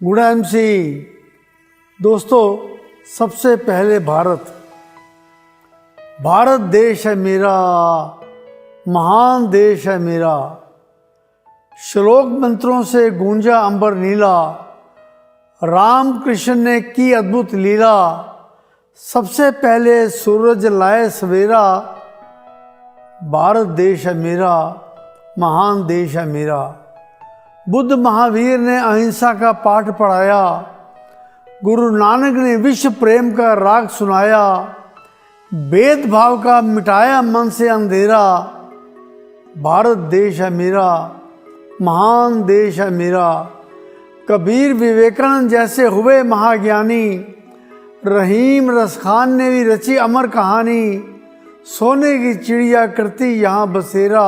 Good MC. दोस्तों, सबसे पहले भारत देश है मेरा, महान देश है मेरा। श्लोक मंत्रों से गूंजा अंबर नीला, राम कृष्ण ने की अद्भुत लीला। सबसे पहले सूरज लाए सवेरा, भारत देश है मेरा, महान देश है मेरा। बुद्ध महावीर ने अहिंसा का पाठ पढ़ाया, गुरु नानक ने विश्व प्रेम का राग सुनाया। भेदभाव का मिटाया मन से अंधेरा, भारत देश है मेरा, महान देश है मेरा। कबीर विवेकानंद जैसे हुए महाज्ञानी, रहीम रसखान ने भी रची अमर कहानी। सोने की चिड़िया करती यहाँ बसेरा,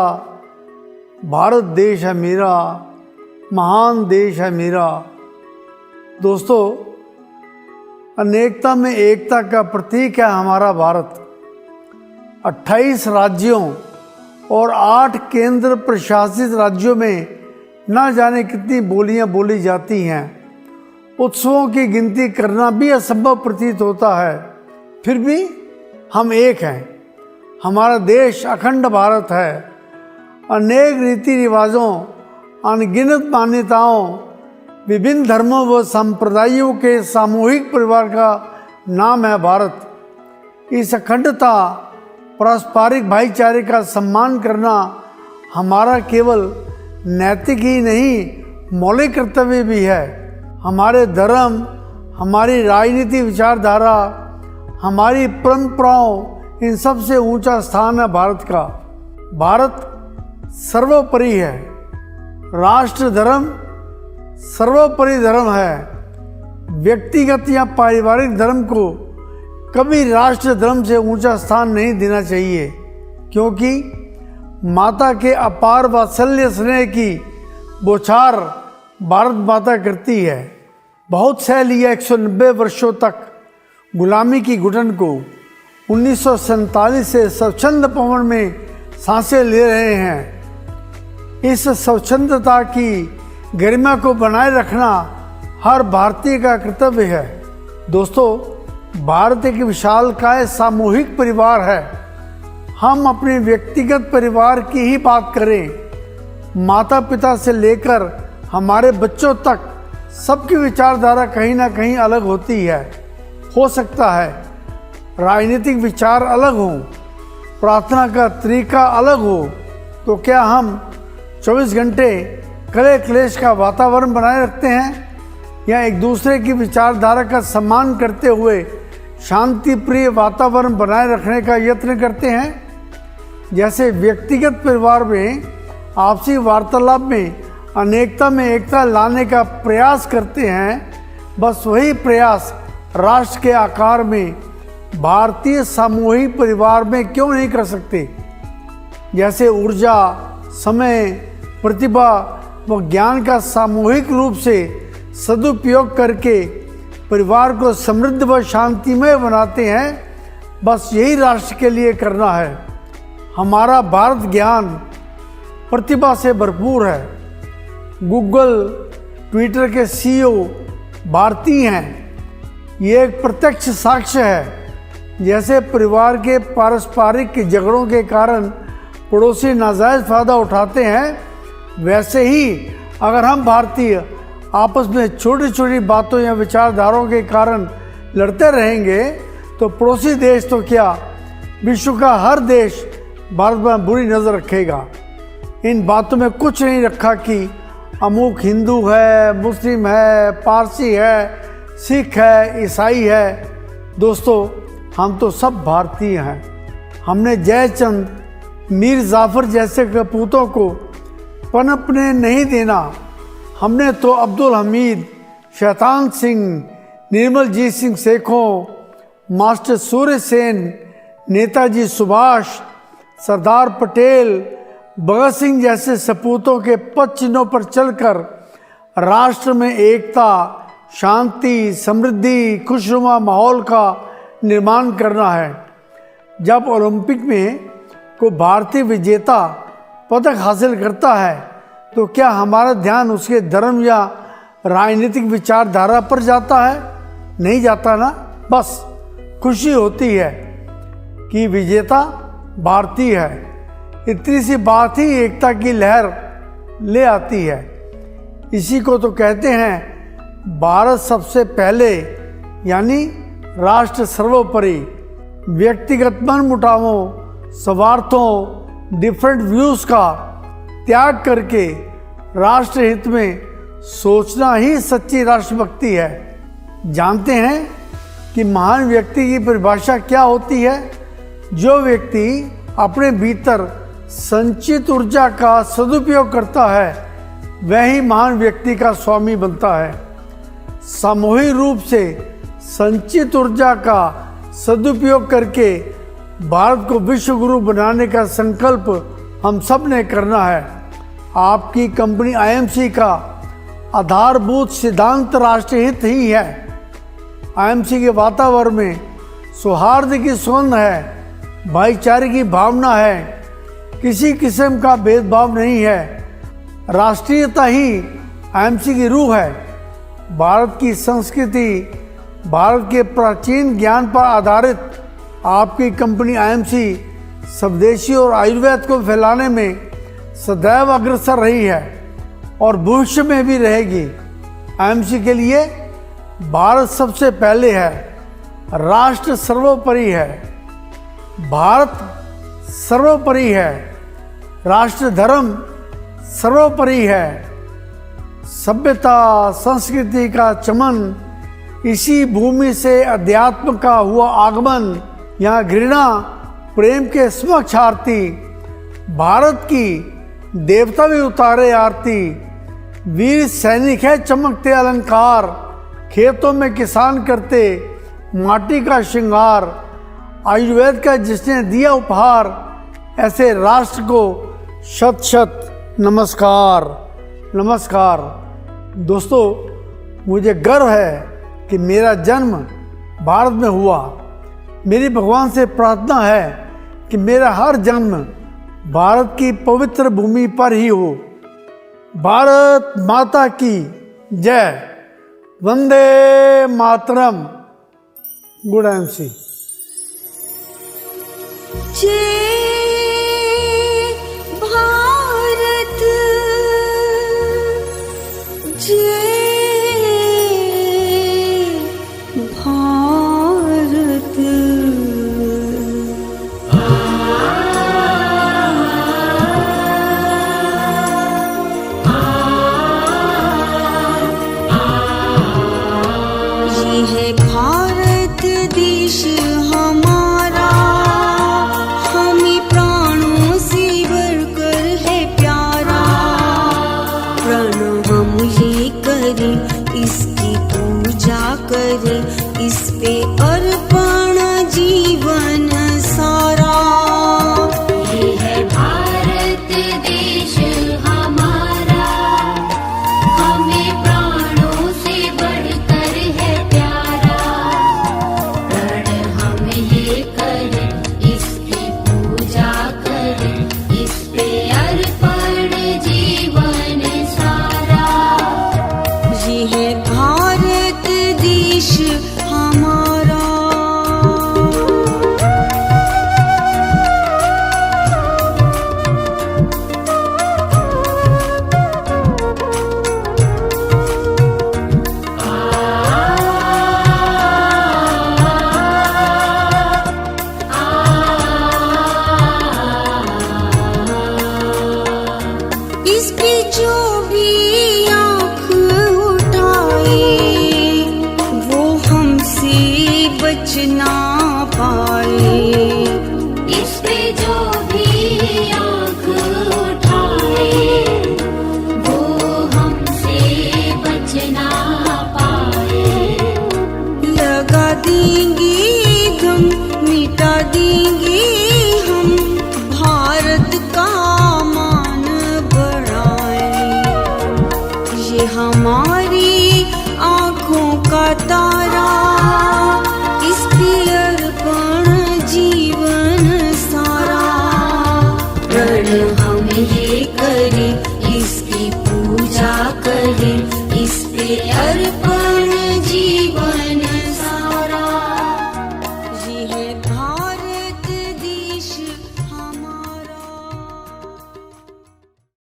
भारत देश है मेरा, महान देश है मेरा। दोस्तों, अनेकता में एकता का प्रतीक है हमारा भारत। 28 राज्यों और 8 केंद्र प्रशासित राज्यों में न जाने कितनी बोलियां बोली जाती हैं। उत्सवों की गिनती करना भी असंभव प्रतीत होता है, फिर भी हम एक हैं। हमारा देश अखंड भारत है। अनेक रीति रिवाजों, अनगिनत मान्यताओं, विभिन्न धर्मों व संप्रदायों के सामूहिक परिवार का नाम है भारत। इस अखंडता, पारस्परिक भाईचारे का सम्मान करना हमारा केवल नैतिक ही नहीं, मौलिक कर्तव्य भी है। हमारे धर्म, हमारी राजनीतिक विचारधारा, हमारी परंपराओं, इन सबसे ऊंचा स्थान है भारत का। भारत सर्वोपरि है। राष्ट्र धर्म सर्वोपरि धर्म है। व्यक्तिगत या पारिवारिक धर्म को कभी राष्ट्र धर्म से ऊंचा स्थान नहीं देना चाहिए, क्योंकि माता के अपार वात्सल्य स्नेह की बौछार भारत माता करती है। बहुत सह लिया 190 वर्षों तक गुलामी की घुटन को। 1947 से स्वच्छंद पवन में सांसें ले रहे हैं। इस स्वच्छंदता की गरिमा को बनाए रखना हर भारतीय का कर्तव्य है। दोस्तों, भारत एक विशालकाय सामूहिक परिवार है। हम अपने व्यक्तिगत परिवार की ही बात करें, माता पिता से लेकर हमारे बच्चों तक सबकी विचारधारा कहीं ना कहीं अलग होती है। हो सकता है राजनीतिक विचार अलग हो, प्रार्थना का तरीका अलग हो, तो क्या हम 24 घंटे कलह क्लेश का वातावरण बनाए रखते हैं, या एक दूसरे की विचारधारा का सम्मान करते हुए शांति प्रिय वातावरण बनाए रखने का यत्न करते हैं? जैसे व्यक्तिगत परिवार में आपसी वार्तालाप में अनेकता में एकता लाने का प्रयास करते हैं, बस वही प्रयास राष्ट्र के आकार में भारतीय सामूहिक परिवार में क्यों नहीं कर सकते? जैसे ऊर्जा, समय, प्रतिभा व ज्ञान का सामूहिक रूप से सदुपयोग करके परिवार को समृद्ध व शांतिमय बनाते हैं, बस यही राष्ट्र के लिए करना है। हमारा भारत ज्ञान, प्रतिभा से भरपूर है। गूगल, ट्विटर के सीईओ भारतीय हैं। ये एक प्रत्यक्ष साक्ष्य है। जैसे परिवार के पारस्परिक झगड़ों के कारण पड़ोसी नाजायज फायदा उठाते हैं, वैसे ही अगर हम भारतीय आपस में छोटी छोटी बातों या विचारधाराओं के कारण लड़ते रहेंगे, तो पड़ोसी देश तो क्या, विश्व का हर देश भारत पर बुरी नज़र रखेगा। इन बातों में कुछ नहीं रखा कि अमुक हिंदू है, मुस्लिम है, पारसी है, सिख है, ईसाई है। दोस्तों, हम तो सब भारतीय हैं। हमने जयचंद, मीर जाफर जैसे कपूतों को पनपने नहीं देना। हमने तो अब्दुल हमीद, शैतान सिंह, निर्मलजीत सिंह सेखों, मास्टर सूर्य सेन, नेताजी सुभाष, सरदार पटेल, भगत सिंह जैसे सपूतों के पद चिन्हों पर चलकर राष्ट्र में एकता, शांति, समृद्धि, खुशनुमा माहौल का निर्माण करना है। जब ओलंपिक में कोई भारतीय विजेता पदक हासिल करता है, तो क्या हमारा ध्यान उसके धर्म या राजनीतिक विचारधारा पर जाता है? नहीं जाता ना। बस खुशी होती है कि विजेता भारतीय है। इतनी सी बात ही एकता की लहर ले आती है। इसी को तो कहते हैं भारत सबसे पहले, यानी राष्ट्र सर्वोपरि। व्यक्तिगत मनमुटावों, स्वार्थों, डिफरेंट व्यूज का त्याग करके राष्ट्र हित में सोचना ही सच्ची राष्ट्रभक्ति है। जानते हैं कि महान व्यक्ति की परिभाषा क्या होती है? जो व्यक्ति अपने भीतर संचित ऊर्जा का सदुपयोग करता है वह ही महान व्यक्ति का स्वामी बनता है। सामूहिक रूप से संचित ऊर्जा का सदुपयोग करके भारत को विश्व गुरु बनाने का संकल्प हम सब ने करना है। आपकी कंपनी आईएमसी का आधारभूत सिद्धांत राष्ट्रहित ही है। आईएमसी के वातावरण में सौहार्द की सुगंध है, भाईचारे की भावना है, किसी किस्म का भेदभाव नहीं है। राष्ट्रीयता ही आईएमसी की रूह है। भारत की संस्कृति, भारत के प्राचीन ज्ञान पर आधारित आपकी कंपनी आईएमसी स्वदेशी और आयुर्वेद को फैलाने में सदैव अग्रसर रही है और भविष्य में भी रहेगी। आईएमसी के लिए भारत सबसे पहले है, राष्ट्र सर्वोपरि है, भारत सर्वोपरि है, राष्ट्र धर्म सर्वोपरि है। सभ्यता संस्कृति का चमन, इसी भूमि से अध्यात्म का हुआ आगमन। यहाँ घृणा प्रेम के समक्ष आरती, भारत की देवता भी उतारे आरती। वीर सैनिक है चमकते अलंकार, खेतों में किसान करते माटी का श्रृंगार। आयुर्वेद का जिसने दिया उपहार, ऐसे राष्ट्र को शत शत नमस्कार। नमस्कार दोस्तों, मुझे गर्व है कि मेरा जन्म भारत में हुआ। मेरी भगवान से प्रार्थना है कि मेरा हर जन्म भारत की पवित्र भूमि पर ही हो। भारत माता की जय। वंदे मातरम। Good MC. जय भारत, जय भारत। ये है भारत देश हमारा, हमें प्राणों से बढ़कर है प्यारा। प्रण हम ये करें, इसकी पूजा करें, इस पे अर्पण जीवन सारा। ये है भारत देश हमारा, हमें प्राणों से बढ़कर है प्यारा। प्रण हम ये करें, इसकी पूजा करें, इस पे अर्पण जीवन सारा। ये है भारत देश हमारा। इस पे जो भी आँख उठाए वो हमसे बच ना पाए। इस पे जो भी आँख उठाए वो हमसे बच ना पाए। लगा देंगे दम, मिटा देंगे हम, भारत का मान बढ़ाए। ये हमारी आँखों का तारा, इस पे अर्पण जीवन सारा। प्रण हम ये करें, इसकी पूजा प्रजा कहे, इस पे अर्पण जीवन